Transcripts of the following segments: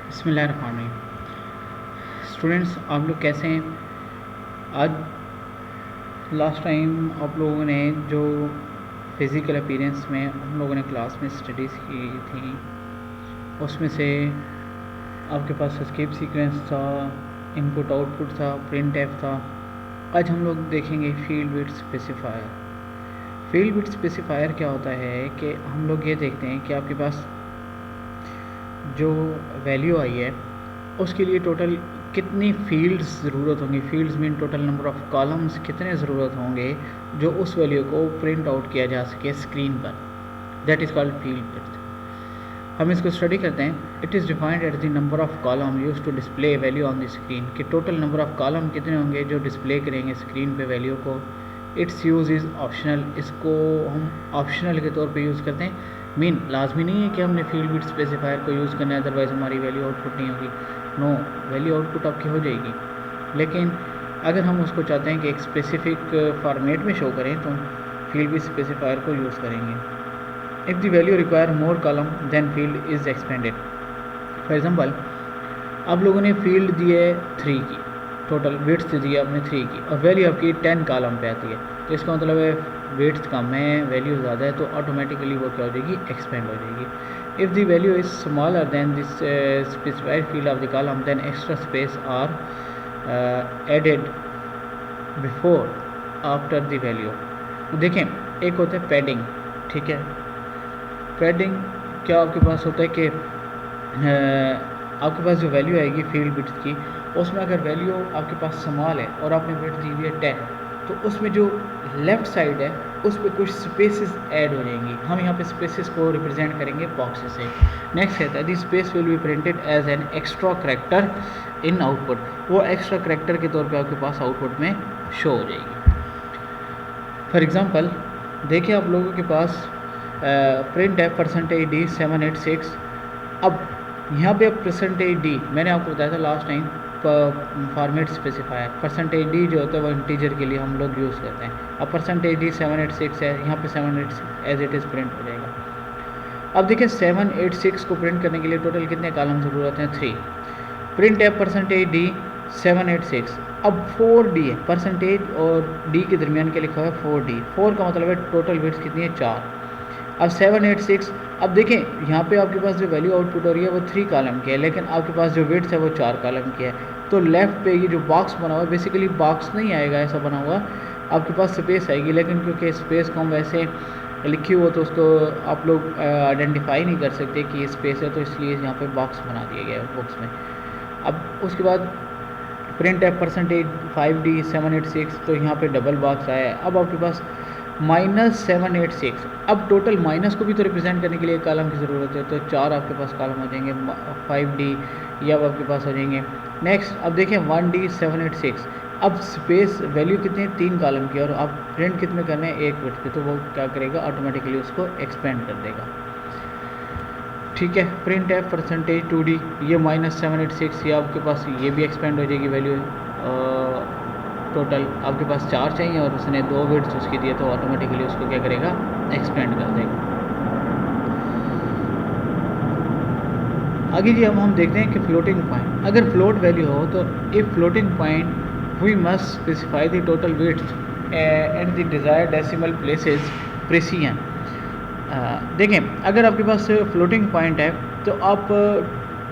बिस्मिल्लाहिर्रहमानिर्रहीम। स्टूडेंट्स, आप लोग कैसे हैं? आज लास्ट टाइम आप लोगों ने जो फिज़िकल अपीयरेंस में हम लोगों ने क्लास में स्टडीज़ की थी, उसमें से आपके पास एस्केप सीक्वेंस था, इनपुट आउटपुट था, प्रिंट एफ था। आज हम लोग देखेंगे field width specifier. Field width specifier क्या होता है कि हम लोग ये देखते हैं कि आपके पास जो वैल्यू आई है उसके लिए टोटल कितनी फील्ड्स ज़रूरत होंगी। Fields mean total number of columns कितने ज़रूरत होंगे जो उस वैल्यू को प्रिंट आउट किया जा सके स्क्रीन पर। That is called field width. हम इसको स्टडी करते हैं। It is defined at the number of column use to display value on the screen, कि टोटल नंबर ऑफ़ कॉलम कितने होंगे जो डिस्प्ले करेंगे स्क्रीन पे वैल्यू को। इट्स यूज़ इज़ ऑप्शनल, इसको हम ऑप्शनल के तौर पे यूज़ करते हैं। मीन लाजमी नहीं है कि हमने फील्ड विड्थ स्पेसिफायर को यूज़ करना है, अदरवाइज़ हमारी वैल्यू आउटपुट नहीं होगी। नो, वैल्यू आउटपुट आपकी हो जाएगी, लेकिन अगर हम उसको चाहते हैं कि एक स्पेसिफिक फॉर्मेट में शो करें तो फील्ड विड्थ स्पेसिफायर को यूज़ करेंगे। If the value require more column then field is expanded. For example, आप लोगों ने फील्ड दी है 3 की, टोटल विड्थ दी है आपने 3 की, और वैल्यू आपकी 10 कॉलम पे आती है, तो इसका मतलब है विड्थ कम है, वैल्यू ज़्यादा है, तो ऑटोमेटिकली वो क्या हो जाएगी, एक्सपेंड हो जाएगी। If the value is smaller than this specified field of the column then extra space are added before after the value. देखें, एक होता है पैडिंग, ठीक है। पैडिंग क्या आपके पास होता है कि आपके पास जो वैल्यू आएगी फील्ड विड्थ की, उसमें अगर वैल्यू आपके पास स्मॉल है और आपने विड्थ दी हुई है 10, तो उसमें जो लेफ़्ट साइड है उस पर कुछ स्पेसेस ऐड हो जाएंगी। हम यहाँ पे स्पेसेस को रिप्रेजेंट करेंगे बॉक्सेस से। नेक्स्ट कहता है the space will be printed as an extra character in output. वो एक्स्ट्रा करैक्टर के तौर पे आपके पास आउटपुट में शो हो जाएगी। फॉर एग्ज़ाम्पल, देखिए आप लोगों के पास प्रिंट है %d 786। अब यहाँ पे अब %d मैंने आपको बताया था last time format specifier. %d जो होता है वो इंटीजर के लिए हम लोग यूज़ करते हैं। अब %d 786 है, यहाँ पे 786 एज इट इज़ प्रिंट हो जाएगा। अब देखिए 786 को प्रिंट करने के लिए टोटल कितने कॉलम ज़रूरत हैं, 3। प्रिंट है %d 786। अब 4d है, परसेंटेज और d के दरमियान के लिखा हुआ है 4d। 4 का मतलब है टोटल बिट्स कितनी है, 4। अब 786, अब देखें यहाँ पे आपके पास जो वैल्यू आउटपुट हो रही है वो 3 कॉलम की है, लेकिन आपके पास जो विड्थ है वो 4 कॉलम की है। तो लेफ़्ट पे ये जो बॉक्स बना हुआ है, बेसिकली बॉक्स नहीं आएगा ऐसा बना हुआ, आपके पास स्पेस आएगी, लेकिन क्योंकि स्पेस को हम वैसे लिखी हो तो उसको आप लोग आइडेंटिफाई नहीं कर सकते कि ये स्पेस है, तो इसलिए यहाँ पे बॉक्स बना दिया गया है बॉक्स में। अब उसके बाद प्रिंट है %5d 786, तो यहाँ पे डबल बॉक्स आया है। अब आपके पास -786। अब टोटल माइनस को भी तो रिप्रेजेंट करने के लिए कॉलम की ज़रूरत है, तो 4 आपके पास कॉलम हो जाएंगे 5d, ये अब आपके पास हो जाएंगे। नेक्स्ट अब देखें 1d 786। अब स्पेस वैल्यू कितनी है, 3 कॉलम की, और आप प्रिंट कितने करने हैं, 1 विड्थ पे, तो वो क्या करेगा, ऑटोमेटिकली उसको एक्सपेंड कर देगा। ठीक है, प्रिंट है %2d, ये -786, ये आपके पास ये भी एक्सपेंड हो जाएगी वैल्यू। टोटल आपके पास 4 चाहिए और उसने 2 बिट्स उसकी दिए, तो ऑटोमेटिकली उसको क्या करेगा, एक्सपेंड कर देगा। आगे जी अब हम देखते हैं कि फ्लोटिंग पॉइंट, अगर फ्लोट वैल्यू हो तो if floating point we must specify the total width and the desired decimal places precision. देखें, अगर आपके पास फ्लोटिंग पॉइंट है तो आप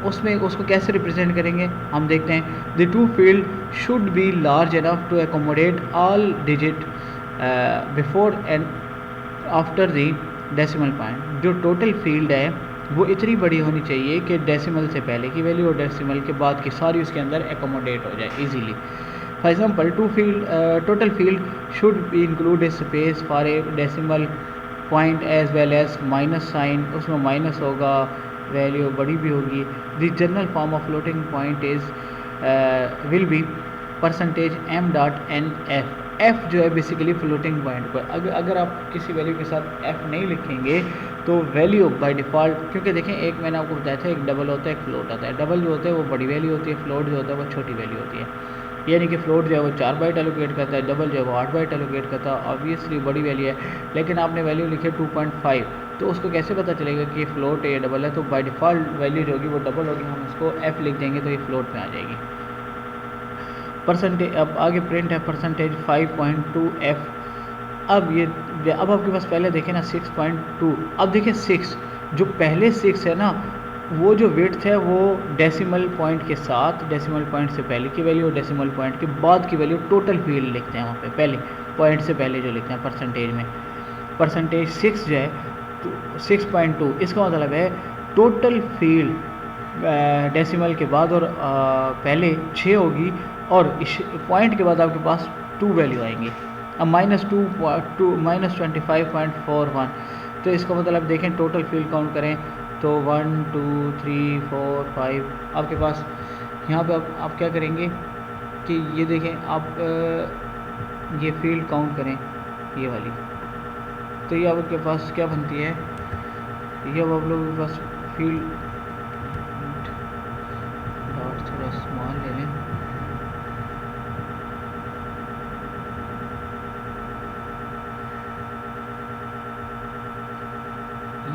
उसमें उसको कैसे रिप्रेजेंट करेंगे, हम देखते हैं। The two field should be large enough to accommodate all digit before and after the decimal point. जो टोटल फील्ड है वो इतनी बड़ी होनी चाहिए कि डेसिमल से पहले की वैल्यू और डेसिमल के बाद की सारी उसके अंदर एकोमोडेट हो जाए easily. For example, total field should be include a space for a decimal point as well as minus sign, उसमें माइनस होगा, वैल्यू बड़ी भी होगी। The general form of floating point is will be %m.nf। f जो है basically floating point पर अगर आप किसी वैल्यू के साथ f नहीं लिखेंगे तो वैल्यू बाय डिफ़ॉल्ट, क्योंकि देखें एक मैंने आपको बताया था, एक डबल होता है, एक फ्लोट आता है। डबल जो होता है वो बड़ी वैल्यू होती है, फ्लोट जो होता है वो छोटी वैल्यू होती है। यानी कि फ्लोट जो है वो 4 बाइट एलोकेट करता है, डबल जो है वो 8 बाइट एलोकेट करता है। ऑब्वियसली बड़ी वैल्यू है, लेकिन आपने वैल्यू लिखी है 2.5, तो उसको कैसे पता चलेगा कि ये फ्लोट है या डबल है? तो बाय डिफ़ॉल्ट वैल्यू जो होगी वो डबल होगी, हम इसको f लिख देंगे तो ये फ्लोट में आ जाएगी। परसेंटेज, अब आगे प्रिंट है परसेंटेज 5.2f। अब आपके पास पहले देखें ना 6.2, अब देखें 6, जो पहले 6 है ना, वो जो विड्थ है वो डेसिमल पॉइंट के साथ, डेसिमल पॉइंट से पहले की वैल्यू और डेसिमल पॉइंट के बाद की वैल्यू टोटल फील्ड लिखते हैं वहाँ पे, पहले पॉइंट से पहले जो लिखते हैं परसेंटेज में। परसेंटेज 6 जो है 6.2, इसका मतलब है टोटल फील्ड डेसिमल के बाद और पहले 6 होगी और इस पॉइंट के बाद आपके पास 2 वैल्यू आएंगी। अब -25.41, तो इसका मतलब देखें टोटल फील्ड काउंट करें तो 1 2 3 4 5 आपके पास। यहाँ पे आप क्या करेंगे कि ये देखें आप ये फील्ड काउंट करें ये वाली, तो ये आपके पास क्या बनती है, ये अब आप लोगों के पास फील्ड डॉट थोड़ा स्मॉल ले लें,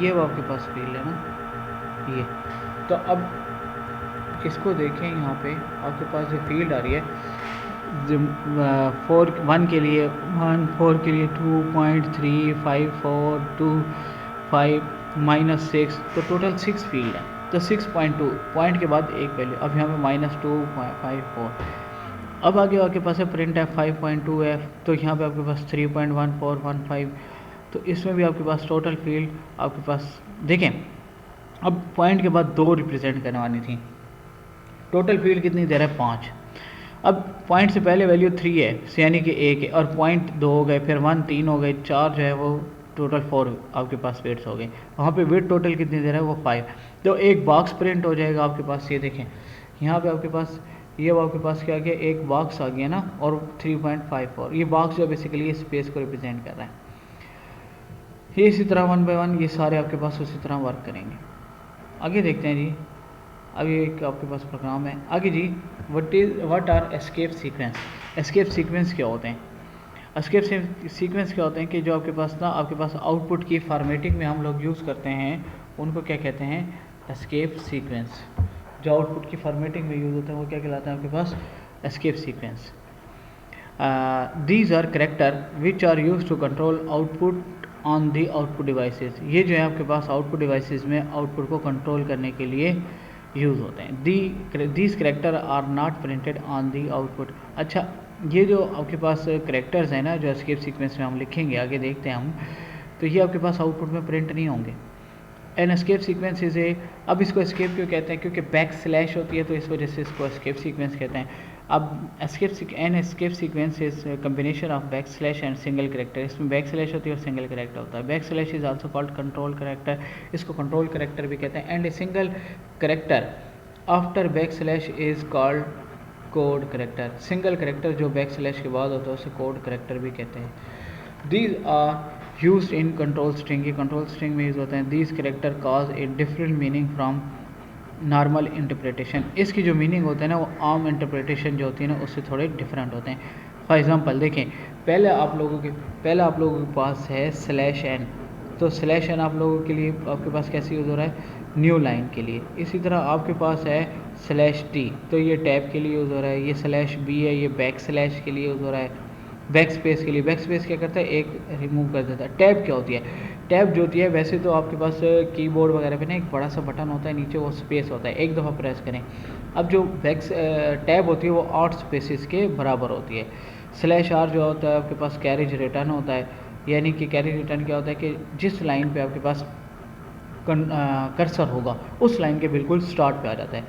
ये वो आपके पास फील्ड है ना ये। तो अब इसको देखें, यहाँ पे आपके पास जो फील्ड आ रही है 1 के लिए 1, 4 के लिए 2.3, 5, 4, 2, 5, -6, तो टोटल 6 फील्ड है। तो 6.2 पॉइंट के बाद एक वैल्यू, अब यहाँ पे -2.54। अब आगे आपके पास है प्रिंट है 5.2f, तो यहाँ पे आपके पास 3.1415, तो इसमें भी आपके पास टोटल फील्ड आपके पास देखें। अब पॉइंट के बाद 2 रिप्रेजेंट करने वाली थी, टोटल फील्ड कितनी दे रहा है 5। अब पॉइंट से पहले वैल्यू 3 है यानी कि 1 है, और पॉइंट 2 हो गए, फिर 1 3 हो गए, 4 जो है वो टोटल 4 आपके पास वेट्स हो गए। वहाँ पे वेट टोटल कितनी दे रहा है वो 5, तो एक बॉक्स प्रिंट हो जाएगा आपके पास। ये देखें यहाँ पे आपके पास ये आपके पास क्या गया, एक बॉक्स आ गया ना, और 3.54, ये बॉक्स जो बेसिकली स्पेस को रिप्रेजेंट कर रहा है। ये इसी तरह 1 बाय 1 ये सारे आपके पास उसी तरह वर्क करेंगे। आगे देखते हैं जी, अभी एक आपके पास प्रोग्राम है आगे जी। What are escape sequence? Escape sequence क्या होते हैं? एस्केप सीक्वेंस क्या होते हैं कि जो आपके पास ना, आपके पास आउटपुट की फॉर्मेटिंग में हम लोग यूज़ करते हैं, उनको क्या कहते हैं, एस्केप सीक्वेंस। जो आउटपुट की फॉर्मेटिंग में यूज़ होते हैं वो क्या कहलाते हैं आपके पास, escape sequence. These are character which are use to control output on the output devices. ये जो है आपके पास आउटपुट डिवाइसेस में आउटपुट को कंट्रोल करने के लिए यूज़ होते हैं। These character are not printed on the output. अच्छा, ये जो आपके पास करेक्टर्स हैं ना, जो एस्केप सीक्वेंस में हम लिखेंगे, आगे देखते हैं हम, तो ये आपके पास आउटपुट में प्रिंट नहीं होंगे। An escape sequence is a, अब इसको एस्केप क्यों कहते हैं, क्योंकि बैक स्लैश होती है, तो इस वजह से इसको एस्केप सीक्वेंस कहते हैं। अब an escape sequence is combination of back slash and single character. इसमें बैक स्लैश होती है और सिंगल करेक्टर होता है। Back slash is also called control character, इसको कंट्रोल करेक्टर भी कहते हैं। And a single character after back slash is called code character. Single character जो बैक स्लैश के बाद होता है उसे कोड करेक्टर भी कहते हैं। These are use in control string, ये कंट्रोल स्ट्रिंग में यूज होते हैं। These character cause a different meaning from normal interpretation. इसकी जो मीनिंग होते हैं ना, वो आम इंटरप्रिटेशन जो होती है ना उससे थोड़े डिफरेंट होते हैं। फॉर एग्जांपल देखें, पहले आप लोगों के पास है /n, तो /n आप लोगों के लिए आपके पास कैसे यूज़ हो रहा है, न्यू लाइन के लिए। इसी तरह आपके पास है /t, तो ये टैब के लिए यूज़ हो रहा है। ये /b है, ये बैक स्लैश के लिए यूज़ हो रहा है, बैक स्पेस के लिए। बैक स्पेस क्या करता है, एक रिमूव कर देता है। टैब क्या होती है, टैब जो होती है, वैसे तो आपके पास कीबोर्ड वगैरह पे ना एक बड़ा सा बटन होता है, नीचे वो स्पेस होता है, एक दफ़ा प्रेस करें। अब जो टैब होती है वो 8 स्पेसिस के बराबर होती है। /r जो होता है आपके पास कैरेज रिटर्न होता है, यानी कि कैरेज रिटर्न क्या होता है कि जिस लाइन पे आपके पास कर्सर होगा उस लाइन के बिल्कुल स्टार्ट पे आ जाता है।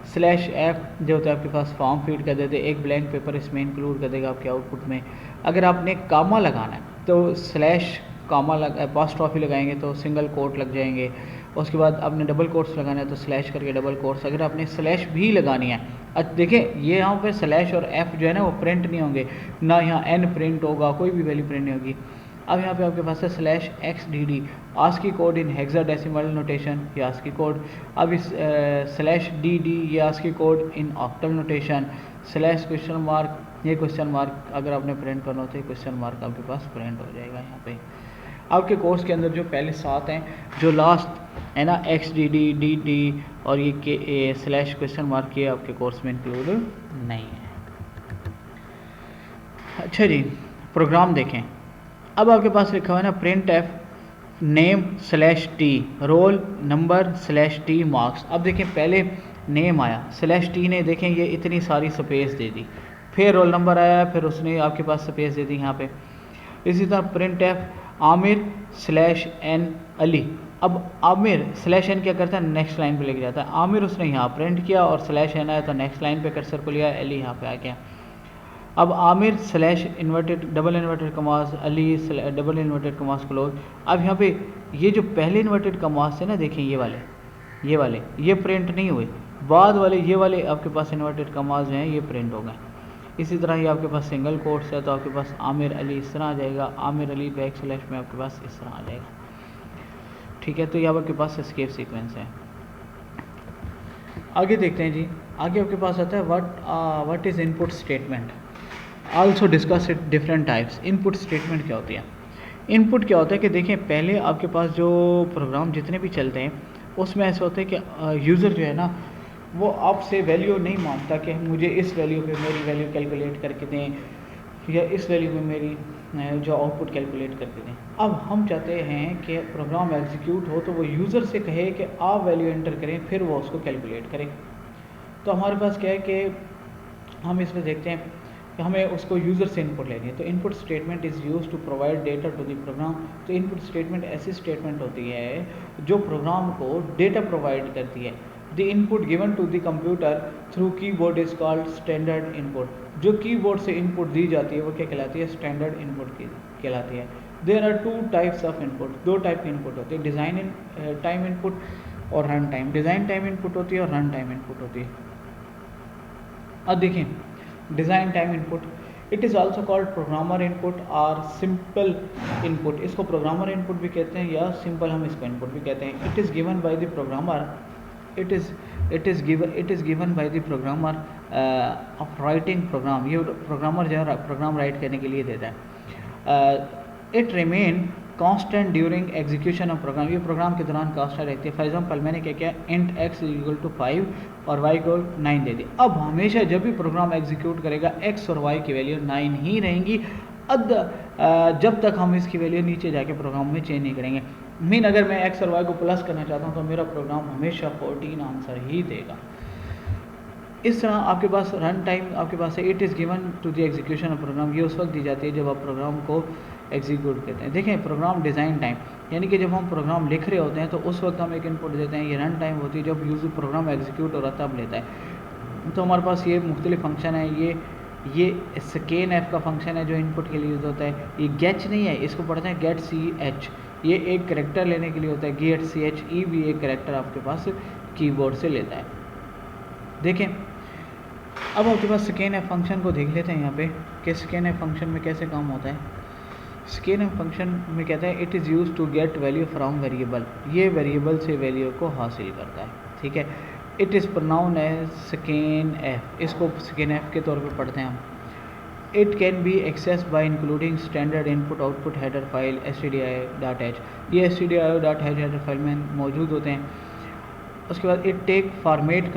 /f जो होता है आपके पास फॉर्म फीड कर देते हैं, एक ब्लैंक पेपर इसमें इंक्लूड कर देगा आपके आउटपुट में। अगर आपने कामा लगाना है तो /apostrophe लगाएंगे तो सिंगल कोट लग जाएंगे। उसके बाद आपने डबल कोट्स लगाना है तो स्लैश करके डबल कोट्स। अगर आपने स्लैश भी लगानी है, देखिए ये यहाँ पे / और f जो है ना वो प्रिंट नहीं होंगे, ना यहाँ n प्रिंट होगा, कोई भी वैल्यू प्रिंट नहीं होगी। अब यहाँ पे आपके पास है /xdd, ASCII कोड इन हेक्साडेसिमल नोटेशन, ये ASCII कोड। अब इस /dd ये ASCII कोड इन ऑक्टल नोटेशन। /?, ये क्वेश्चन मार्क अगर आपने प्रिंट करना हो तो ये क्वेश्चन मार्क आपके पास प्रिंट हो जाएगा यहाँ पे। आपके कोर्स के अंदर जो पहले 7 हैं, जो लास्ट है ना XDD और ये के स्लैश क्वेश्चन मार्क, ये आपके कोर्स में इंक्लूड नहीं है। अच्छा जी, प्रोग्राम देखें। अब आपके पास लिखा हुआ है ना print F name slash T roll number slash T marks. अब देखें पहले नेम आया, स्लैश टी ने देखें ये इतनी सारी स्पेस दे दी, फिर रोल नंबर आया, फिर उसने आपके पास स्पेस दे दी यहाँ पे। इसी तरह print f Amir slash n Ali. अब आमिर स्लैश एन क्या करता है, नेक्स्ट लाइन पे लेके जाता है। आमिर उसने यहाँ प्रिंट किया और स्लैश एन आया तो नेक्स्ट लाइन पे कर्सर को लिया, अली यहाँ पे आ गया। अब Amir slash inverted double inverted commas Ali double inverted commas close. अब यहाँ पे ये जो पहले इन्वर्टेड कमास थे ना, देखें ये वाले ये प्रिंट नहीं हुए, बाद वाले ये वाले आपके पास इन्वर्टेड कमास जो हैं ये प्रिंट हो गए। इसी तरह ये आपके पास सिंगल कोट्स है तो आपके पास आमिर अली इस तरह आ जाएगा, आमिर अली बैक स्लैश में आपके पास इस तरह आ जाएगा। ठीक है, तो ये आपके पास एस्केप सीक्वेंस है। आगे देखते हैं जी, आगे आपके पास आता है what is input statement. Also discuss it different types. Input statement क्या होती है? इनपुट क्या होता है कि देखें पहले आपके पास जो प्रोग्राम जितने भी चलते हैं उसमें ऐसा होता है कि यूज़र जो है ना वो आपसे वैल्यू नहीं मांगता कि मुझे इस वैल्यू पे मेरी वैल्यू कैलकुलेट करके दें या इस वैल्यू पे मेरी जो आउटपुट कैलकुलेट करके दें। अब हम चाहते हैं कि प्रोग्राम एग्जीक्यूट हो तो वो यूज़र से कहे कि आप वैल्यू एंटर करें, फिर वो उसको कैलकुलेट करें। तो हमारे पास क्या है कि हम इसमें देखते हैं कि हमें उसको यूज़र से इनपुट लेनी है। तो input statement is use to provide data to the program. तो इनपुट स्टेटमेंट ऐसी स्टेटमेंट होती है जो प्रोग्राम को डेटा प्रोवाइड करती है। The input given to the computer through keyboard is called standard input. जो कीबोर्ड से इनपुट दी जाती है वो क्या कहलाती है? स्टैंडर्ड इनपुट कहलाती है। There are 2 types of input. 2 type के इनपुट होते हैं, डिज़ाइन टाइम इनपुट और run time. Design time input होती है और रन टाइम इनपुट होती है। अब देखें design time input, it is also called programmer input और सिंपल इनपुट। इसको प्रोग्रामर इनपुट भी कहते हैं या सिंपल हम इसको इनपुट भी कहते हैं। It is given by the programmer, it is given by the programmer of writing program. ये प्रोग्रामर जो है प्रोग्राम राइट करने के लिए देता है। It remain constant during execution of program. ये प्रोग्राम के दौरान कांस्टेंट रहती है। फॉर एग्जांपल मैंने क्या किया, इंट x इक्वल टू 5 और y को 9 दे दी। अब हमेशा जब भी प्रोग्राम एग्जीक्यूट करेगा x और y की वैल्यू 9 ही रहेंगी जब तक हम इसकी वैल्यू नीचे जाके प्रोग्राम में चेंज नहीं करेंगे। मीन अगर मैं x और y को प्लस करना चाहता हूँ तो मेरा प्रोग्राम हमेशा 14 आंसर ही देगा। इस तरह आपके पास रन टाइम आपके पास है, it is given to the execution of program. ये उस वक्त दी जाती है जब आप प्रोग्राम को एग्जीक्यूट करते हैं। देखें प्रोग्राम डिज़ाइन टाइम, यानी कि जब हम प्रोग्राम लिख रहे होते हैं तो उस वक्त हम एक इनपुट देते हैं। ये रन टाइम होती है जब यूज़र प्रोग्राम एग्जीक्यूट हो रहा तब लेता है। तो हमारे पास ये मुख्तलिफ फंक्शन है। ये स्कैन एफ का फंक्शन है जो इनपुट के लिए यूज़ होता है। ये गेच नहीं है, इसको पढ़ते हैं गेट ch। ये एक करेक्टर लेने के लिए होता है। गेट ch ई भी एक करेक्टर आपके पास कीबोर्ड से लेता है। देखें अब आपके पास स्कैन एफ फंक्शन को देख लेते हैं यहाँ पे कि स्कैन एफ फंक्शन में कैसे काम होता है। स्कैन एफ फंक्शन में कहता है it is use to get value from variable. ये वेरिएबल से वैल्यू को हासिल करता है। ठीक है, it is pronoun as scan f. इसको स्कैन एफ के तौर पे पढ़ते हैं हम। It can be access by including standard input output header file stdio.h। ये stdio.h हेडर फाइल में मौजूद होते हैं। उसके बाद it take formatted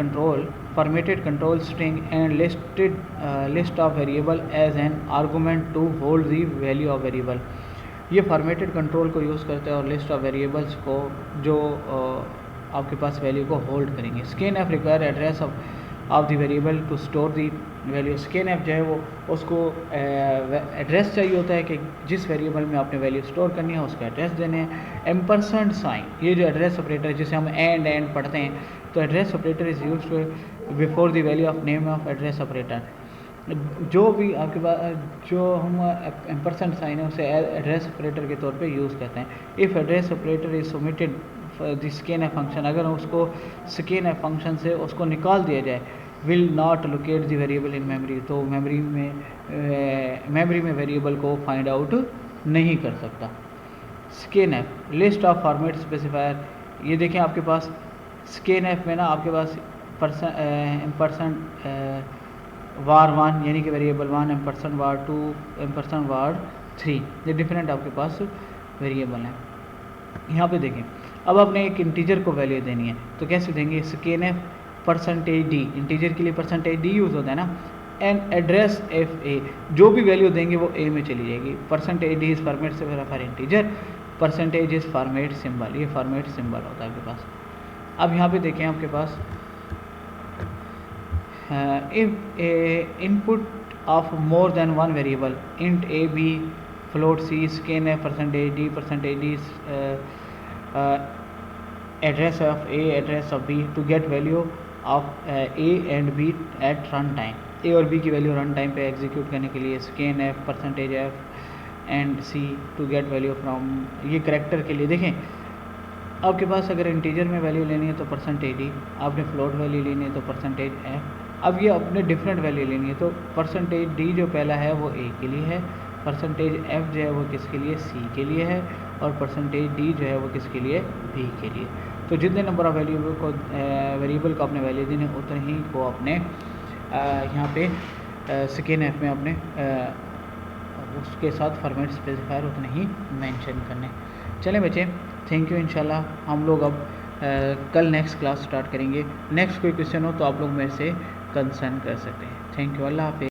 control string and list of variable as an argument to hold the value of variable. ये formatted control को use करते हैं और लिस्ट ऑफ वेरिएबल्स को जो आपके पास वैल्यू को होल्ड करेंगे। Scan f require address of the variable to store the value. Scan f जो है वो उसको एड्रेस चाहिए होता है कि जिस वेरिएबल में आपने वैल्यू स्टोर करनी है उसका एड्रेस देने हैं। एम्परसेंड साइन, ये जो एड्रेस ऑपरेटर जिसे हम एंड पढ़ते हैं, तो address operator is use before the value of name of address operator. जो भी आपके पास जो हम एम्परसेंड साइन है उसे एड्रेस ऑपरेटर के तौर पे यूज़ करते हैं। If address operator is submitted the scan F function, अगर उसको स्कैन एफ फंक्शन से उसको निकाल दिया जाए, will not locate the variable in memory, तो मेमोरी में वेरिएबल को फाइंड आउट नहीं कर सकता। Scan F list of format specifier, ये देखें आपके पास स्कैन एफ में ना आपके पास var1 यानी कि वेरिएबल 1, var2, var3, ये डिफरेंट आपके पास वेरिएबल हैं। यहाँ पे देखें, अब आपने एक इंटीजर को वैल्यू देनी है तो कैसे देंगे, scanf परसेंटेज डी, इंटीजर के लिए परसेंटेज डी यूज़ होता है ना, एंड एड्रेस एफ ए, जो भी वैल्यू देंगे वो ए में चली जाएगी। Percentage D is format for integer, percentage is format symbol, ये फॉर्मेट सिंबल होता है आपके पास। अब यहाँ पे देखें आपके पास input of more than one variable int A B float C scanf percentage D address of A, address of B to get value of A and B at run time। A और B की value run time पे execute करने के लिए scanf percentage F and C to get value from, ये character के लिए। देखें आपके पास अगर इंटीजर में वैल्यू लेनी है तो परसेंटेज डी, आपने फ्लोट वैल्यू लेनी है तो परसेंटेज F। अब ये अपने डिफरेंट वैल्यू लेनी है तो परसेंटेज डी जो पहला है वो A के लिए है, परसेंटेज F जो है वो किसके लिए, C के लिए है, और परसेंटेज डी जो है वो किसके लिए, B के लिए। तो जितने नंबर ऑफ वेरिएबल को आपने वैल्यू देने उतने ही को अपने यहाँ पे scanf में अपने उसके साथ फॉर्मेट स्पेसिफायर उतने ही मेंशन करने। चलें बच्चे, थैंक यू। इंशाल्लाह हम लोग अब कल नेक्स्ट क्लास स्टार्ट करेंगे। नेक्स्ट कोई क्वेश्चन हो तो आप लोग मेरे से कंसर्न कर सकते हैं। थैंक यू, अल्लाह हाफिज़।